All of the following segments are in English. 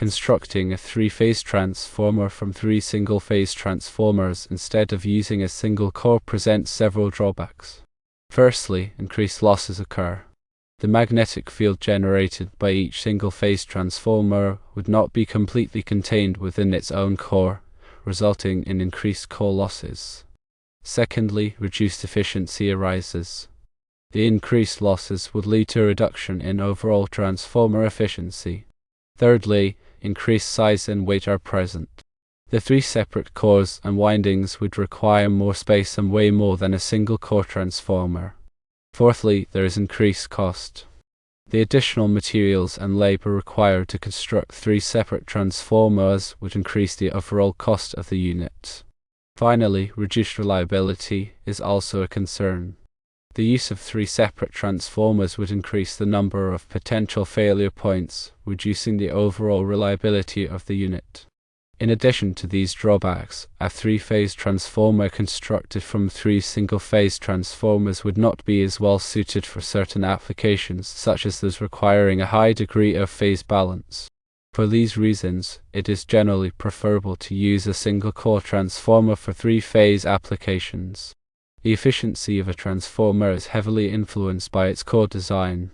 constructing a three-phase transformer from three single-phase transformers instead of using a single core presents several drawbacks. Firstly, increased losses occur. The magnetic field generated by each single-phase transformer would not be completely contained within its own core, resulting in increased core losses. Secondly, reduced efficiency arises. The increased losses would lead to a reduction in overall transformer efficiency. Thirdly, increased size and weight are present. The three separate cores and windings would require more space and weigh more than a single core transformer. Fourthly, there is increased cost. The additional materials and labor required to construct three separate transformers would increase the overall cost of the unit. Finally, reduced reliability is also a concern. The use of three separate transformers would increase the number of potential failure points, reducing the overall reliability of the unit. In addition to these drawbacks, a three-phase transformer constructed from three single-phase transformers would not be as well suited for certain applications, such as those requiring a high degree of phase balance. For these reasons, it is generally preferable to use a single-core transformer for three-phase applications. The efficiency of a transformer is heavily influenced by its core design.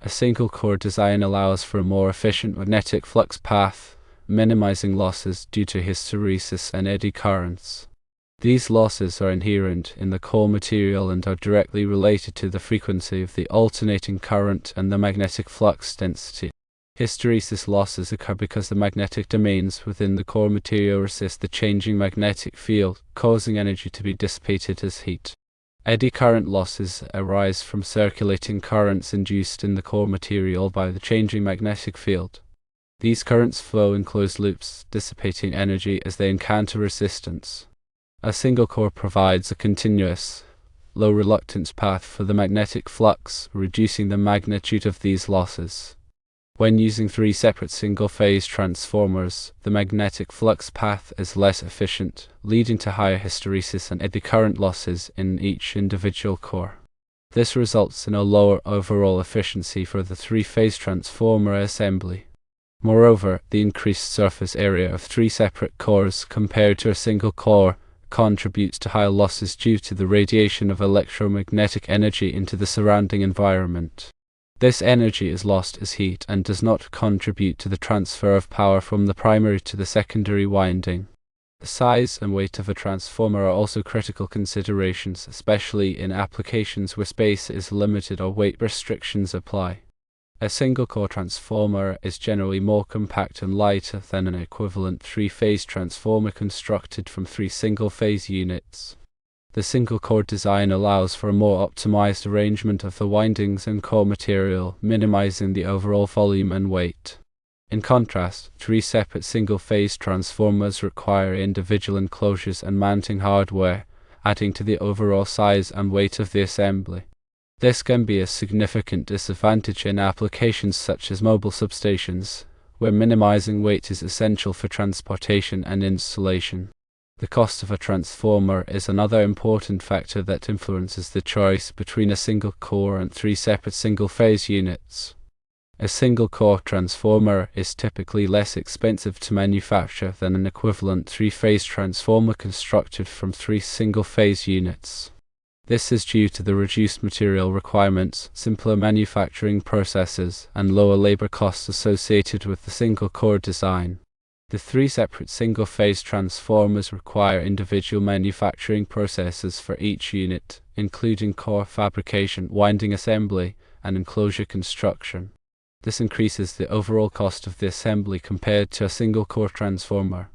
A single-core design allows for a more efficient magnetic flux path, minimizing losses due to hysteresis and eddy currents. These losses are inherent in the core material and are directly related to the frequency of the alternating current and the magnetic flux density. Hysteresis losses occur because the magnetic domains within the core material resist the changing magnetic field, causing energy to be dissipated as heat. Eddy current losses arise from circulating currents induced in the core material by the changing magnetic field. These currents flow in closed loops, dissipating energy as they encounter resistance. A single core provides a continuous, low-reluctance path for the magnetic flux, reducing the magnitude of these losses. When using three separate single-phase transformers, the magnetic flux path is less efficient, leading to higher hysteresis and eddy current losses in each individual core. This results in a lower overall efficiency for the three-phase transformer assembly. Moreover, the increased surface area of three separate cores compared to a single core contributes to higher losses due to the radiation of electromagnetic energy into the surrounding environment. This energy is lost as heat and does not contribute to the transfer of power from the primary to the secondary winding. The size and weight of a transformer are also critical considerations, especially in applications where space is limited or weight restrictions apply. A single-core transformer is generally more compact and lighter than an equivalent three-phase transformer constructed from three single-phase units. The single-core design allows for a more optimized arrangement of the windings and core material, minimizing the overall volume and weight. In contrast, three separate single-phase transformers require individual enclosures and mounting hardware, adding to the overall size and weight of the assembly. This can be a significant disadvantage in applications such as mobile substations, where minimizing weight is essential for transportation and installation. The cost of a transformer is another important factor that influences the choice between a single core and three separate single-phase units. A single-core transformer is typically less expensive to manufacture than an equivalent three-phase transformer constructed from three single-phase units. This is due to the reduced material requirements, simpler manufacturing processes, and lower labor costs associated with the single-core design. The three separate single-phase transformers require individual manufacturing processes for each unit, including core fabrication, winding assembly, and enclosure construction. This increases the overall cost of the assembly compared to a single-core transformer.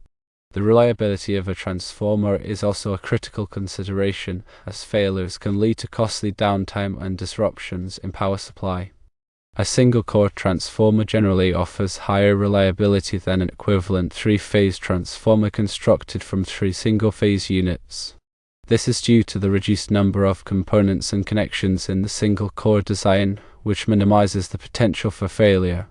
The reliability of a transformer is also a critical consideration, as failures can lead to costly downtime and disruptions in power supply. A single-core transformer generally offers higher reliability than an equivalent three-phase transformer constructed from three single-phase units. This is due to the reduced number of components and connections in the single-core design, which minimizes the potential for failure.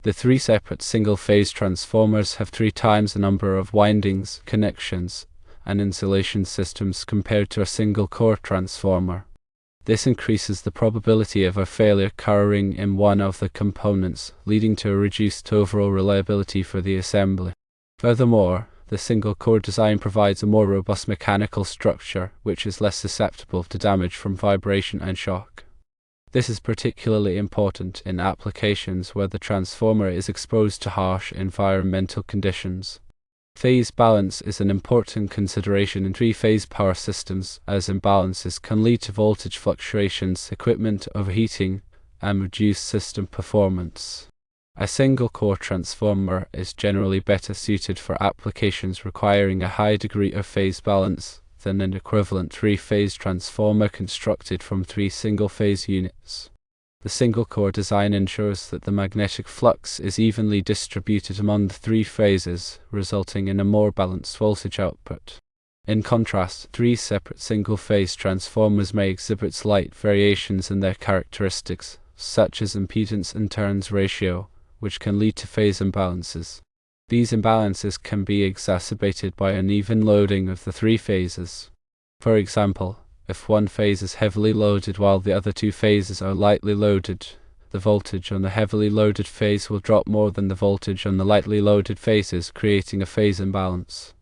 The three separate single-phase transformers have 3 times the number of windings, connections, and insulation systems compared to a single-core transformer. This increases the probability of a failure occurring in one of the components, leading to a reduced overall reliability for the assembly. Furthermore, the single-core design provides a more robust mechanical structure, which is less susceptible to damage from vibration and shock. This is particularly important in applications where the transformer is exposed to harsh environmental conditions. Phase balance is an important consideration in three-phase power systems, as imbalances can lead to voltage fluctuations, equipment overheating, and reduced system performance. A single-core transformer is generally better suited for applications requiring a high degree of phase balance than an equivalent three-phase transformer constructed from three single-phase units. The single-core design ensures that the magnetic flux is evenly distributed among the three phases, resulting in a more balanced voltage output. In contrast, three separate single-phase transformers may exhibit slight variations in their characteristics, such as impedance and turns ratio, which can lead to phase imbalances. These imbalances can be exacerbated by uneven loading of the three phases. For example, if one phase is heavily loaded while the other two phases are lightly loaded, the voltage on the heavily loaded phase will drop more than the voltage on the lightly loaded phases, creating a phase imbalance.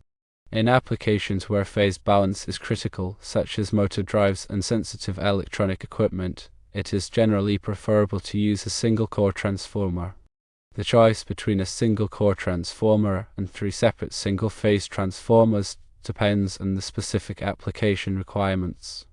In applications where phase balance is critical, such as motor drives and sensitive electronic equipment, it is generally preferable to use a single-core transformer. The choice between a single-core transformer and three separate single-phase transformers depends on the specific application requirements.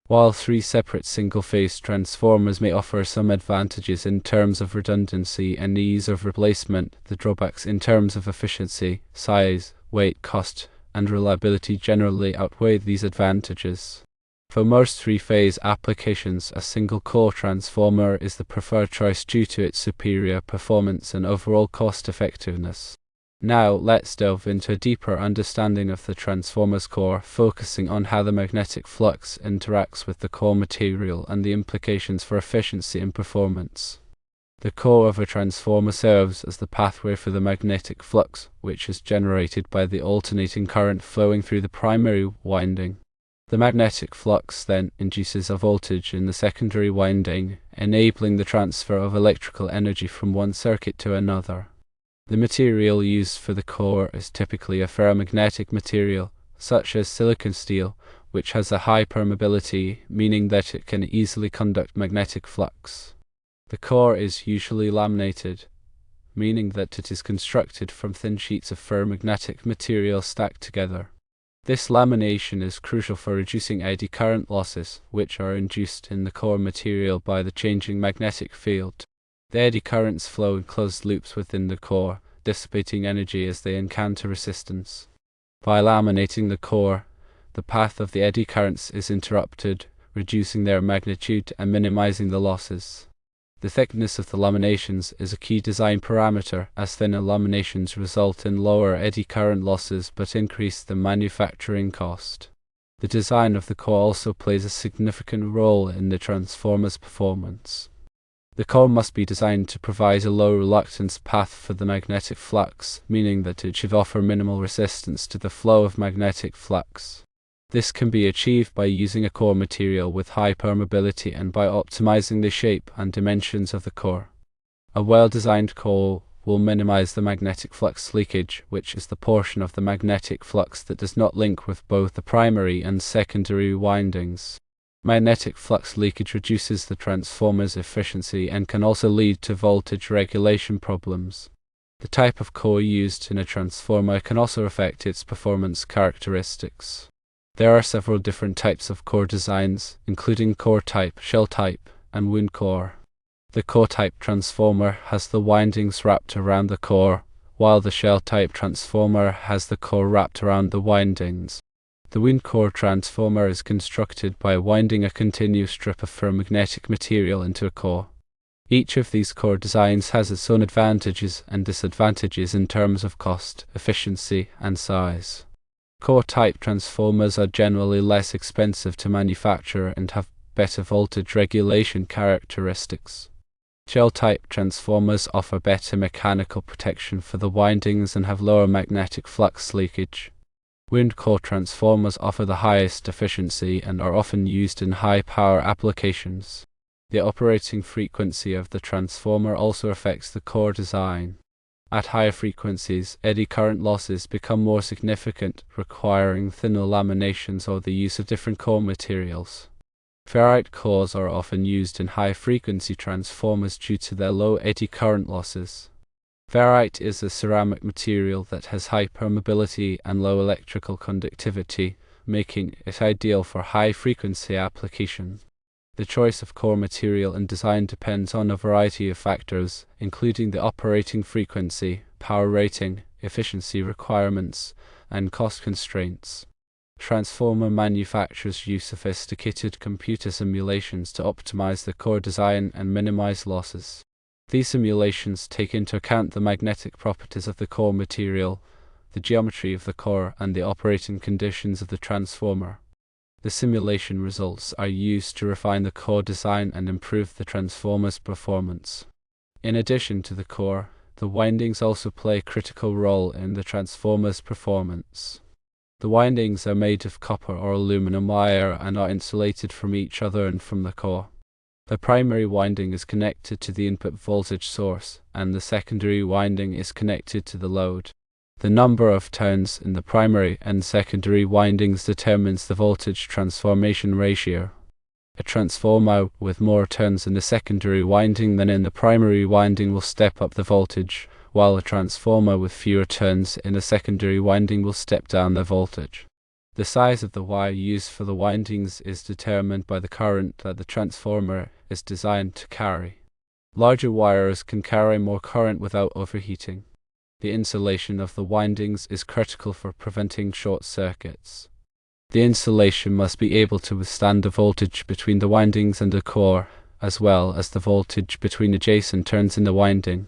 While three separate single-phase transformers may offer some advantages in terms of redundancy and ease of replacement, the drawbacks in terms of efficiency, size, weight, cost, and reliability generally outweigh these advantages. For most three-phase applications, a single-core transformer is the preferred choice due to its superior performance and overall cost-effectiveness. Now, let's delve into a deeper understanding of the transformer's core, focusing on how the magnetic flux interacts with the core material and the implications for efficiency and performance. The core of a transformer serves as the pathway for the magnetic flux, which is generated by the alternating current flowing through the primary winding. The magnetic flux then induces a voltage in the secondary winding, enabling the transfer of electrical energy from one circuit to another. The material used for the core is typically a ferromagnetic material, such as silicon steel, which has a high permeability, meaning that it can easily conduct magnetic flux. The core is usually laminated, meaning that it is constructed from thin sheets of ferromagnetic material stacked together. This lamination is crucial for reducing eddy current losses, which are induced in the core material by the changing magnetic field. The eddy currents flow in closed loops within the core, dissipating energy as they encounter resistance. By laminating the core, the path of the eddy currents is interrupted, reducing their magnitude and minimizing the losses. The thickness of the laminations is a key design parameter, as thinner laminations result in lower eddy current losses but increase the manufacturing cost. The design of the core also plays a significant role in the transformer's performance. The core must be designed to provide a low reluctance path for the magnetic flux, meaning that it should offer minimal resistance to the flow of magnetic flux. This can be achieved by using a core material with high permeability and by optimizing the shape and dimensions of the core. A well-designed core will minimize the magnetic flux leakage, which is the portion of the magnetic flux that does not link with both the primary and secondary windings. Magnetic flux leakage reduces the transformer's efficiency and can also lead to voltage regulation problems. The type of core used in a transformer can also affect its performance characteristics. There are several different types of core designs, including core type, shell type, and wound core. The core type transformer has the windings wrapped around the core, while the shell type transformer has the core wrapped around the windings. The wound core transformer is constructed by winding a continuous strip of ferromagnetic material into a core. Each of these core designs has its own advantages and disadvantages in terms of cost, efficiency, and size. Core-type transformers are generally less expensive to manufacture and have better voltage regulation characteristics. Shell-type transformers offer better mechanical protection for the windings and have lower magnetic flux leakage. Wound core transformers offer the highest efficiency and are often used in high-power applications. The operating frequency of the transformer also affects the core design. At higher frequencies, eddy current losses become more significant, requiring thinner laminations or the use of different core materials. Ferrite cores are often used in high-frequency transformers due to their low eddy current losses. Ferrite is a ceramic material that has high permeability and low electrical conductivity, making it ideal for high-frequency applications. The choice of core material and design depends on a variety of factors, including the operating frequency, power rating, efficiency requirements, and cost constraints. Transformer manufacturers use sophisticated computer simulations to optimize the core design and minimize losses. These simulations take into account the magnetic properties of the core material, the geometry of the core, and the operating conditions of the transformer. The simulation results are used to refine the core design and improve the transformer's performance. In addition to the core, the windings also play a critical role in the transformer's performance. The windings are made of copper or aluminum wire and are insulated from each other and from the core. The primary winding is connected to the input voltage source, and the secondary winding is connected to the load. The number of turns in the primary and secondary windings determines the voltage transformation ratio. A transformer with more turns in the secondary winding than in the primary winding will step up the voltage, while a transformer with fewer turns in the secondary winding will step down the voltage. The size of the wire used for the windings is determined by the current that the transformer is designed to carry. Larger wires can carry more current without overheating. The insulation of the windings is critical for preventing short circuits. The insulation must be able to withstand the voltage between the windings and the core, as well as the voltage between adjacent turns in the winding.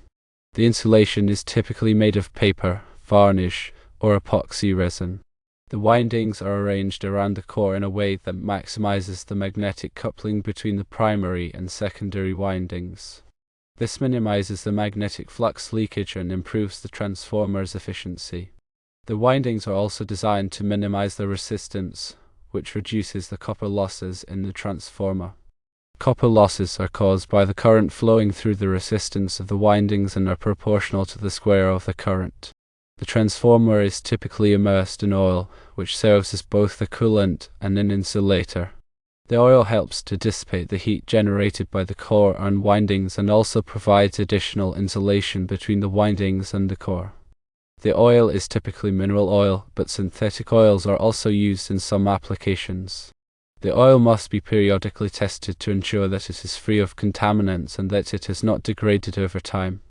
The insulation is typically made of paper, varnish, or epoxy resin. The windings are arranged around the core in a way that maximizes the magnetic coupling between the primary and secondary windings. This minimizes the magnetic flux leakage and improves the transformer's efficiency. The windings are also designed to minimize the resistance, which reduces the copper losses in the transformer. Copper losses are caused by the current flowing through the resistance of the windings and are proportional to the square of the current. The transformer is typically immersed in oil, which serves as both the coolant and an insulator. The oil helps to dissipate the heat generated by the core and windings and also provides additional insulation between the windings and the core. The oil is typically mineral oil, but synthetic oils are also used in some applications. The oil must be periodically tested to ensure that it is free of contaminants and that it has not degraded over time.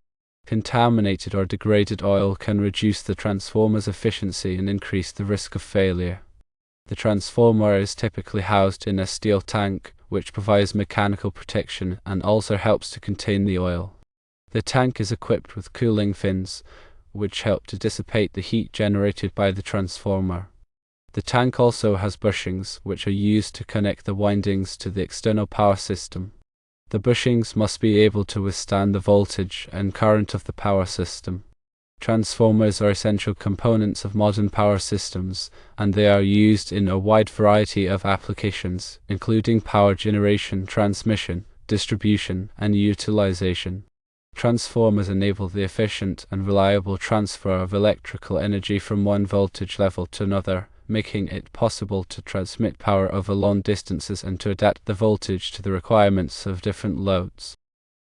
Contaminated or degraded oil can reduce the transformer's efficiency and increase the risk of failure. The transformer is typically housed in a steel tank, which provides mechanical protection and also helps to contain the oil. The tank is equipped with cooling fins, which help to dissipate the heat generated by the transformer. The tank also has bushings, which are used to connect the windings to the external power system. The bushings must be able to withstand the voltage and current of the power system. Transformers are essential components of modern power systems, and they are used in a wide variety of applications, including power generation, transmission, distribution, and utilization. Transformers enable the efficient and reliable transfer of electrical energy from one voltage level to another, making it possible to transmit power over long distances and to adapt the voltage to the requirements of different loads.